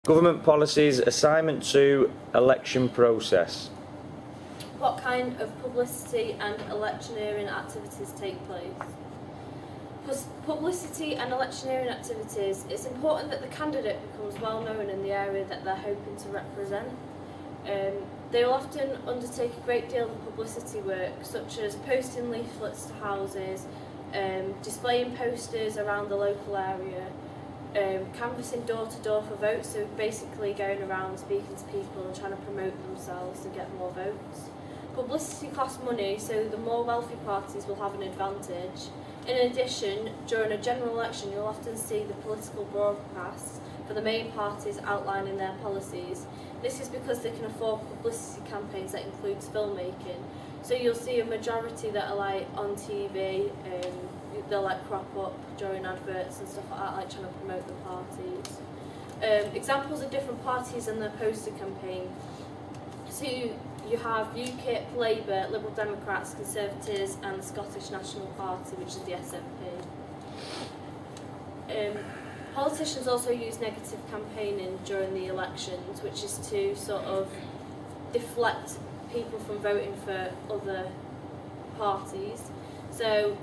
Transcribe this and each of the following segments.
Government policies, assignment 2, election process. What kind of publicity and electioneering activities take place? For publicity and electioneering activities, it's important that the candidate becomes well known in the area that they're hoping to represent. They will often undertake a great deal of publicity work, such as posting leaflets to houses, displaying posters around the local area, canvassing door to door for votes, so basically going around speaking to people and trying to promote themselves to get more votes. Publicity costs money, so the more wealthy parties will have an advantage. In addition, during a general election, you'll often see the political broadcasts for the main parties outlining their policies. This is because they can afford publicity campaigns that includes filmmaking. So you'll see a majority that are like on TV, they'll like crop up during adverts and stuff like that, like trying to promote the parties. Examples of different parties and their poster campaign. So you have UKIP, Labour, Liberal Democrats, Conservatives and the Scottish National Party, which is the SNP. Politicians also use negative campaigning during the elections, which is to sort of deflect people from voting for other parties. So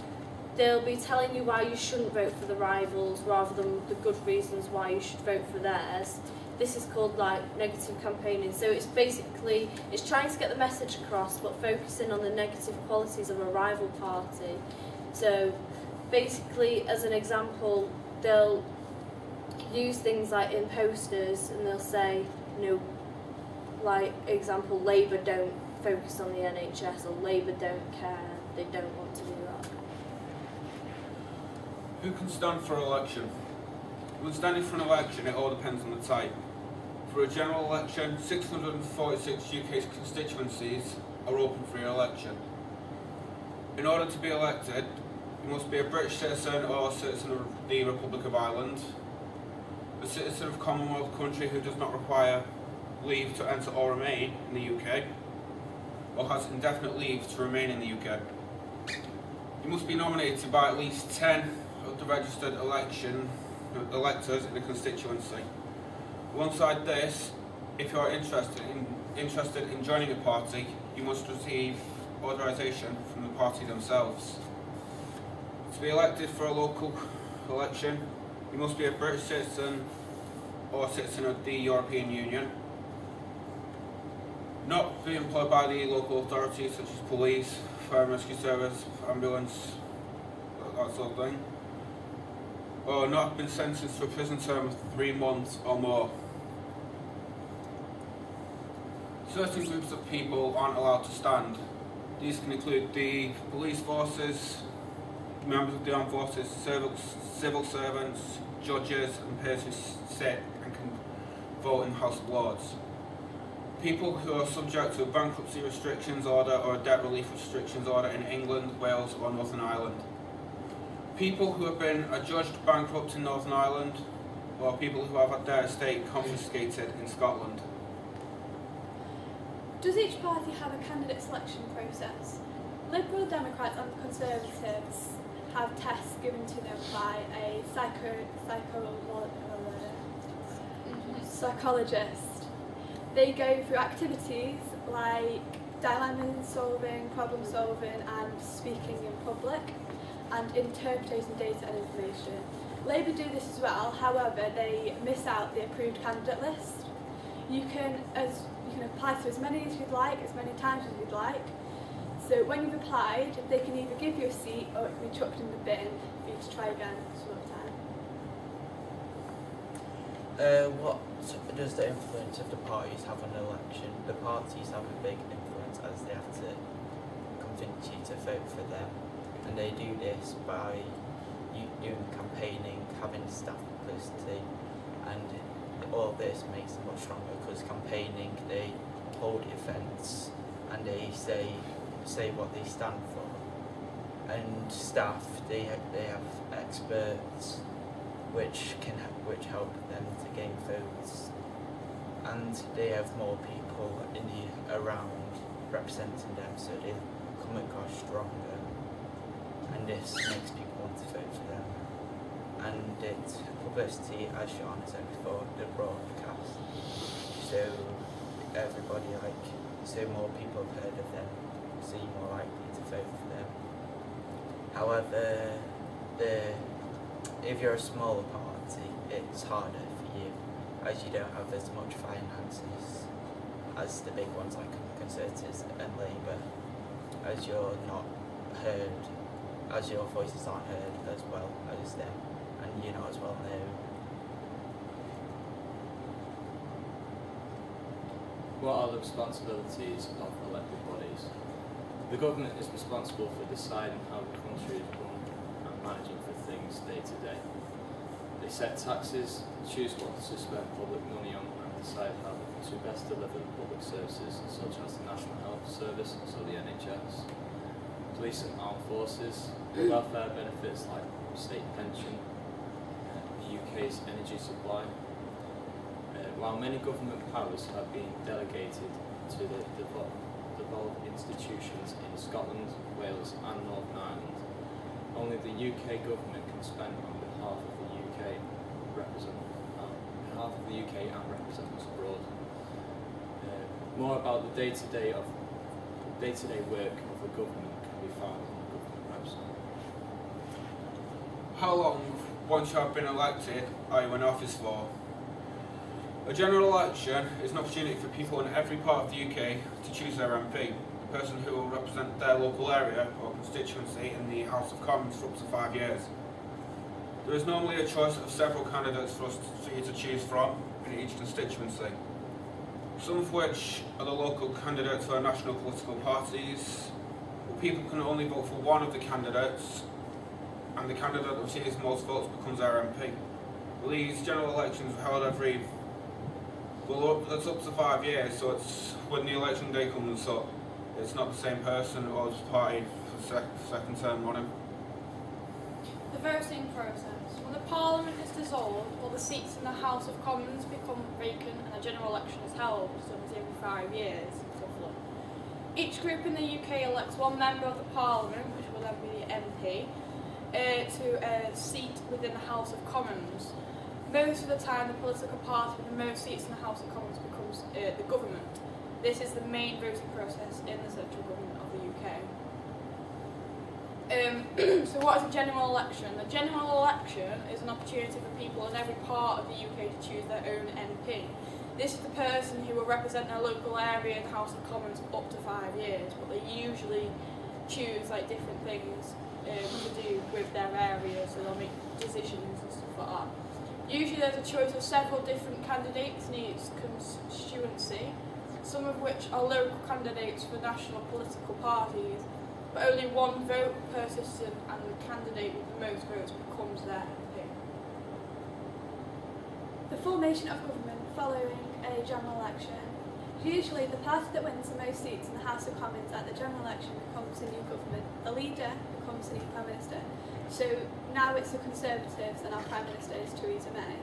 they'll be telling you why you shouldn't vote for the rivals rather than the good reasons why you should vote for theirs. This is called like negative campaigning. So it's basically, it's trying to get the message across but focusing on the negative qualities of a rival party. So basically, as an example, they'll use things like in posters and they'll say, you know, like example, Labour don't focus on the NHS, or Labour don't care, they don't want to do that. Who can stand for election? When standing for an election, it all depends on the type. For a general election, 646 UK constituencies are open for election. In order to be elected, you must be a British citizen or citizen of the Republic of Ireland, a citizen of Commonwealth country who does not require leave to enter or remain in the UK, or has indefinite leave to remain in the UK. You must be nominated by at least 10 of the registered electors in the constituency. Alongside this, if you are interested in joining a party, you must receive authorisation from the party themselves. To be elected for a local election, you must be a British citizen or citizen of the European Union, not be employed by the local authorities such as police, fire and rescue service, ambulance, that sort of thing, or not have been sentenced to a prison term of 3 months or more. Certain groups of people aren't allowed to stand. These can include the police forces, members of the armed forces, civil servants, judges and peers who sit and can vote in the House of Lords. People who are subject to a bankruptcy restrictions order or a debt relief restrictions order in England, Wales or Northern Ireland. People who have been adjudged bankrupt in Northern Ireland, or people who have had their estate confiscated in Scotland. Does each party have a candidate selection process? Liberal Democrats and Conservatives have tests given to them by a psychologist. They go through activities like dilemma solving, problem solving and speaking in public and interpreting data and information. Labour do this as well, however they miss out the approved candidate list. You can apply to as many as you'd like, as many times as you'd like. So when you've applied, they can either give you a seat or it can be chucked in the bin for you to try again some other time. What does the influence of the parties have on an election? The parties have a big influence as they have to convince you to vote for them, and they do this by doing campaigning, having staff publicity, and all this makes them much stronger because campaigning, they hold events and they say what they stand for, and staff they have experts which help them to gain votes, and they have more people around representing them, so they come across stronger, and this makes people want to vote for them. And it's publicity, as Sean said before, the broadcast. so everybody so more people have heard of them, so you're more likely to vote for them. However, if you're a smaller party, it's harder for you, as you don't have as much finances as the big ones like Conservatives and Labour, as you're not heard, as your voices aren't heard as well as them, and you're not as well known. What are the responsibilities of elected bodies? The government is responsible for deciding how the country is run and managing for things day to day. They set taxes, choose what to spend public money on, and decide how to best deliver public services such as the National Health Service, so the NHS, police and armed forces, welfare benefits like state pension, the UK's energy supply. While many government powers have been delegated to the devolved institutions in Scotland, Wales and Northern Ireland, only the UK government can spend on behalf of the UK and represent us abroad. More about the day-to-day work of the government can be found on the government website. How long, once you have been elected, are you in office for? A general election is an opportunity for people in every part of the UK to choose their MP, the person who will represent their local area or constituency in the House of Commons for up to 5 years. There is normally a choice of several candidates for you to choose from in each constituency, some of which are the local candidates for national political parties. People can only vote for one of the candidates, and the candidate that receives most votes becomes our MP. These general elections are held every it's up to 5 years, so it's when the election day comes up, it's not the same person or the party for the second term running. The voting process. When the Parliament is dissolved, all the seats in the House of Commons become vacant and a general election is held, sometimes every 5 years, roughly. Each group in the UK elects one member of the Parliament, which will then be the MP, to a seat within the House of Commons. Most of the time, the political party with the most seats in the House of Commons becomes the government. This is the main voting process in the central government of the UK. So what is a general election? The general election is an opportunity for people in every part of the UK to choose their own MP. This is the person who will represent their local area in the House of Commons for up to 5 years, but they usually choose different things to do with their area, so they'll make decisions and stuff like that. Usually there's a choice of several different candidates in each constituency, some of which are local candidates for national political parties, but only one vote per system, and the candidate with the most votes becomes their MP. The formation of government following a general election. Usually the party that wins the most seats in the House of Commons at the general election becomes the new government. The leader becomes the new Prime Minister. So now it's the Conservatives and our Prime Minister is Theresa May.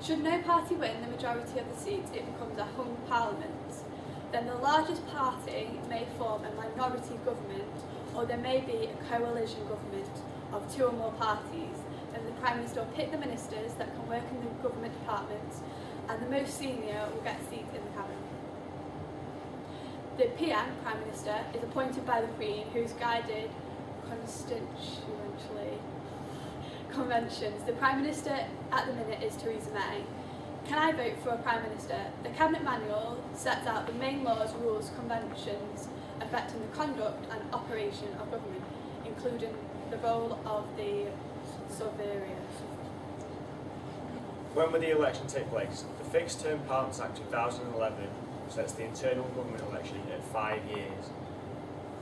Should no party win the majority of the seats, it becomes a hung parliament. Then the largest party may form a minority government, or there may be a coalition government of 2 or more parties. Then the Prime Minister will pick the ministers that can work in the government departments, and the most senior will get a seat in the cabinet. The PM, Prime Minister, is appointed by the Queen, who's guided conventions. The Prime Minister at the minute is Theresa May. Can I vote for a Prime Minister? The Cabinet Manual sets out the main laws, rules, conventions affecting the conduct and operation of government, including the role of the sovereign. When will the election take place? The Fixed Term Parliaments Act 2011 sets the internal government election at 5 years.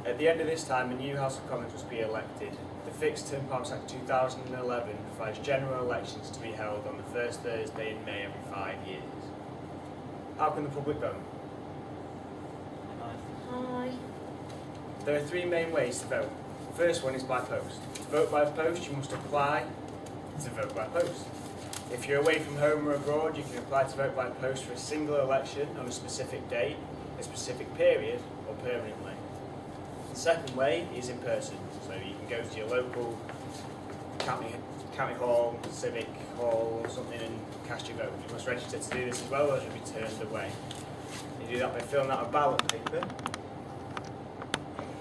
At the end of this time, a new House of Commons must be elected. The Fixed Term Parliaments Act 2011 provides general elections to be held on the first Thursday in May every 5 years. How can the public vote? Hi. There are 3 main ways to vote. The first one is by post. To vote by post, you must apply to vote by post. If you're away from home or abroad, you can apply to vote by post for a single election on a specific date, a specific period, or permanently. The second way is in person, so you can go to your local county hall, civic hall, or something, and cast your vote. You must register to do this as well, or you'll be turned away. You do that by filling out a ballot paper,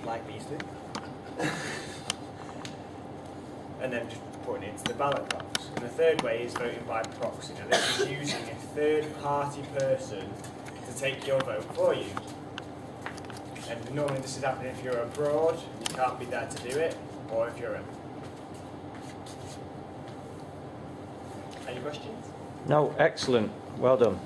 like these do, and then just putting it into the ballot box. And the third way is voting by proxy. Now this is using a third-party person to take your vote for you. And normally this is happening if you're abroad, you can't be there to do it, or if you're in. Any questions? No, excellent. Well done.